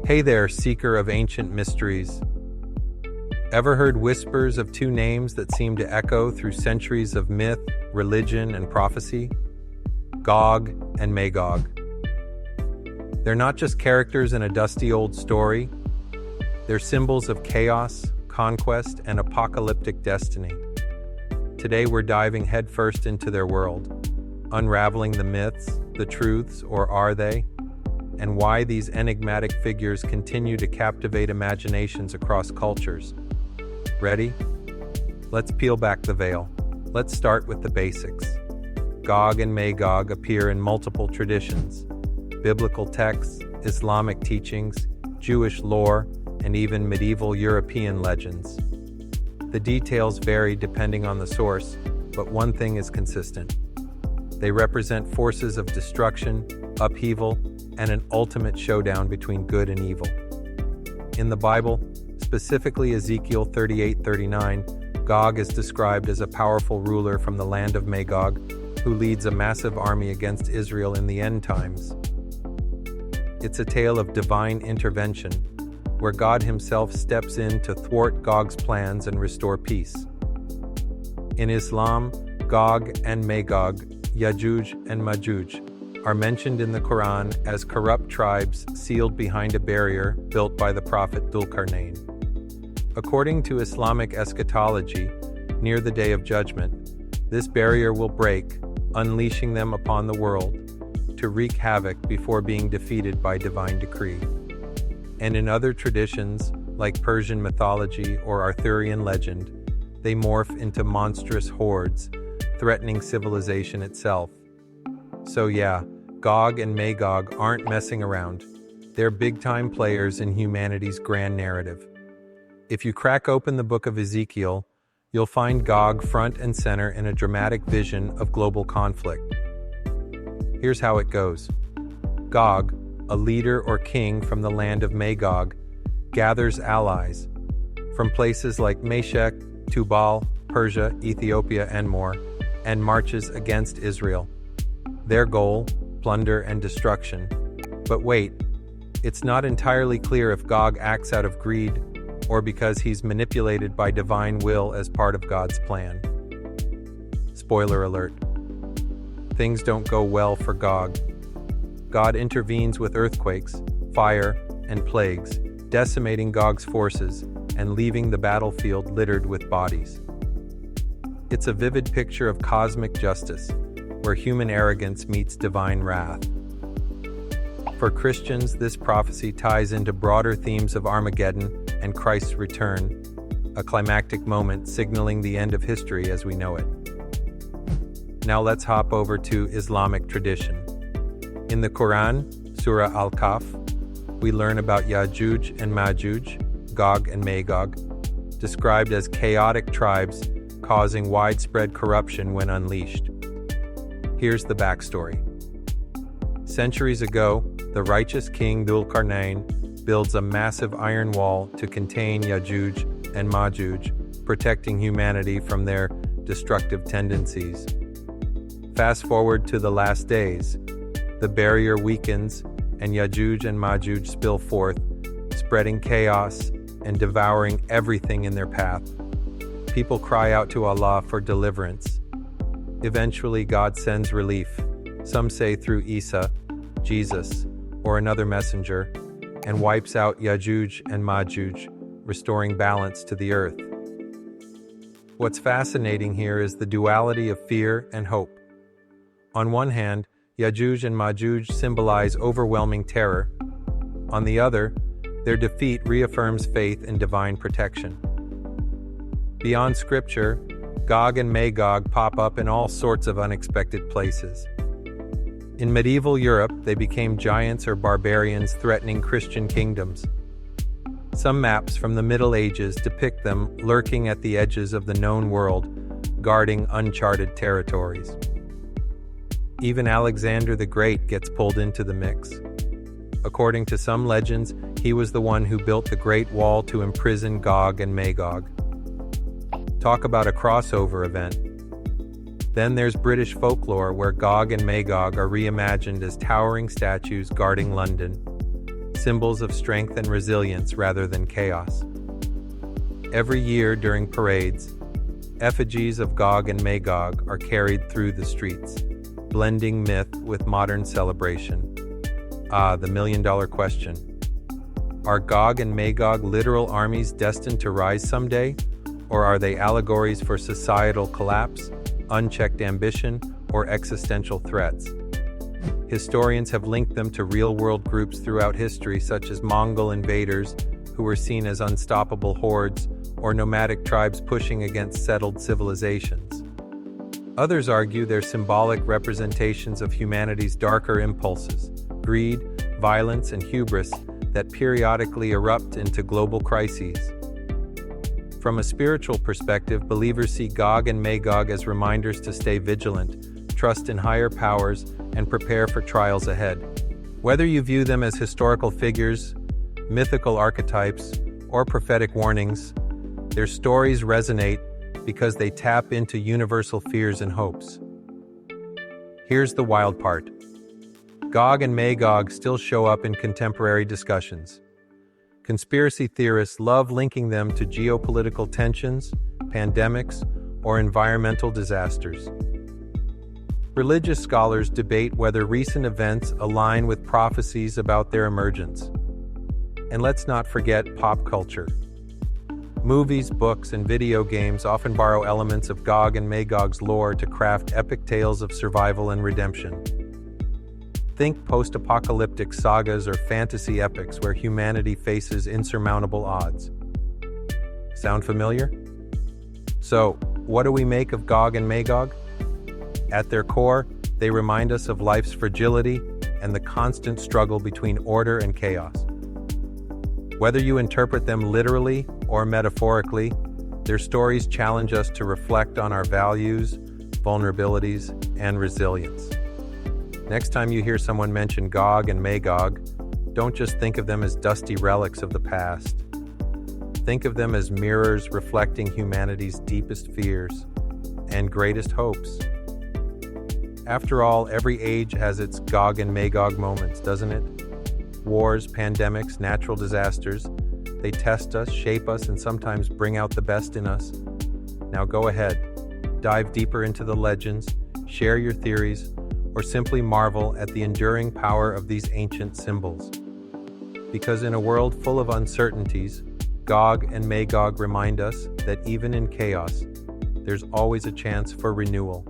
Hey there, seeker of ancient mysteries. Ever heard whispers of two names that seem to echo through centuries of myth, religion, and prophecy? Gog and Magog. They're not just characters in a dusty old story. They're symbols of chaos, conquest, and apocalyptic destiny. Today we're diving headfirst into their world, unraveling the myths, the truths, or are they, and why these enigmatic figures continue to captivate imaginations across cultures. Ready? Let's peel back the veil. Let's start with the basics. Gog and Magog appear in multiple traditions: biblical texts, Islamic teachings, Jewish lore, and even medieval European legends. The details vary depending on the source, but one thing is consistent. They represent forces of destruction, upheaval, and an ultimate showdown between good and evil. In the Bible, specifically Ezekiel 38:39, Gog is described as a powerful ruler from the land of Magog who leads a massive army against Israel in the end times. It's a tale of divine intervention, where God himself steps in to thwart Gog's plans and restore peace. In Islam, Gog and Magog, Yajuj and Majuj, are mentioned in the Quran as corrupt tribes sealed behind a barrier built by the prophet Dhul-Qarnayn. According to Islamic eschatology, near the Day of Judgment, this barrier will break, unleashing them upon the world to wreak havoc before being defeated by divine decree. And in other traditions, like Persian mythology or Arthurian legend, they morph into monstrous hordes, threatening civilization itself. So yeah, Gog and Magog aren't messing around. They're big-time players in humanity's grand narrative. If you crack open the book of Ezekiel, you'll find Gog front and center in a dramatic vision of global conflict. Here's how it goes. Gog, a leader or king from the land of Magog, gathers allies from places like Meshech, Tubal, Persia, Ethiopia, and more, and marches against Israel. Their goal, plunder and destruction. But wait, it's not entirely clear if Gog acts out of greed or because he's manipulated by divine will as part of God's plan. Spoiler alert. Things don't go well for Gog. God intervenes with earthquakes, fire, and plagues, decimating Gog's forces and leaving the battlefield littered with bodies. It's a vivid picture of cosmic justice, where human arrogance meets divine wrath. For Christians, this prophecy ties into broader themes of Armageddon and Christ's return, a climactic moment signaling the end of history as we know it. Now let's hop over to Islamic tradition. In the Quran, Surah Al-Kahf, we learn about Yajuj and Majuj, Gog and Magog, described as chaotic tribes causing widespread corruption when unleashed. Here's the backstory. Centuries ago, the righteous king Dhul-Qarnayn builds a massive iron wall to contain Yajuj and Majuj, protecting humanity from their destructive tendencies. Fast forward to the last days, the barrier weakens and Yajuj and Majuj spill forth, spreading chaos and devouring everything in their path. People cry out to Allah for deliverance. Eventually, God sends relief, some say through Isa, Jesus, or another messenger, and wipes out Yajuj and Majuj, restoring balance to the earth. What's fascinating here is the duality of fear and hope. On one hand, Yajuj and Majuj symbolize overwhelming terror. On the other, their defeat reaffirms faith in divine protection. Beyond scripture, Gog and Magog pop up in all sorts of unexpected places. In medieval Europe, they became giants or barbarians threatening Christian kingdoms. Some maps from the Middle Ages depict them lurking at the edges of the known world, guarding uncharted territories. Even Alexander the Great gets pulled into the mix. According to some legends, he was the one who built the Great Wall to imprison Gog and Magog. Talk about a crossover event. Then there's British folklore, where Gog and Magog are reimagined as towering statues guarding London, symbols of strength and resilience rather than chaos. Every year during parades, effigies of Gog and Magog are carried through the streets, blending myth with modern celebration. The million-dollar question. Are Gog and Magog literal armies destined to rise someday? Or are they allegories for societal collapse, unchecked ambition, or existential threats? Historians have linked them to real-world groups throughout history, such as Mongol invaders, who were seen as unstoppable hordes, or nomadic tribes pushing against settled civilizations. Others argue they're symbolic representations of humanity's darker impulses, greed, violence, and hubris that periodically erupt into global crises. From a spiritual perspective, believers see Gog and Magog as reminders to stay vigilant, trust in higher powers, and prepare for trials ahead. Whether you view them as historical figures, mythical archetypes, or prophetic warnings, their stories resonate because they tap into universal fears and hopes. Here's the wild part. Gog and Magog still show up in contemporary discussions. Conspiracy theorists love linking them to geopolitical tensions, pandemics, or environmental disasters. Religious scholars debate whether recent events align with prophecies about their emergence. And let's not forget pop culture. Movies, books, and video games often borrow elements of Gog and Magog's lore to craft epic tales of survival and redemption. Think post-apocalyptic sagas or fantasy epics where humanity faces insurmountable odds. Sound familiar? So, what do we make of Gog and Magog? At their core, they remind us of life's fragility and the constant struggle between order and chaos. Whether you interpret them literally or metaphorically, their stories challenge us to reflect on our values, vulnerabilities, and resilience. Next time you hear someone mention Gog and Magog, don't just think of them as dusty relics of the past. Think of them as mirrors reflecting humanity's deepest fears and greatest hopes. After all, every age has its Gog and Magog moments, doesn't it? Wars, pandemics, natural disasters, they test us, shape us, and sometimes bring out the best in us. Now go ahead, dive deeper into the legends, share your theories, or simply marvel at the enduring power of these ancient symbols. Because in a world full of uncertainties, Gog and Magog remind us that even in chaos, there's always a chance for renewal.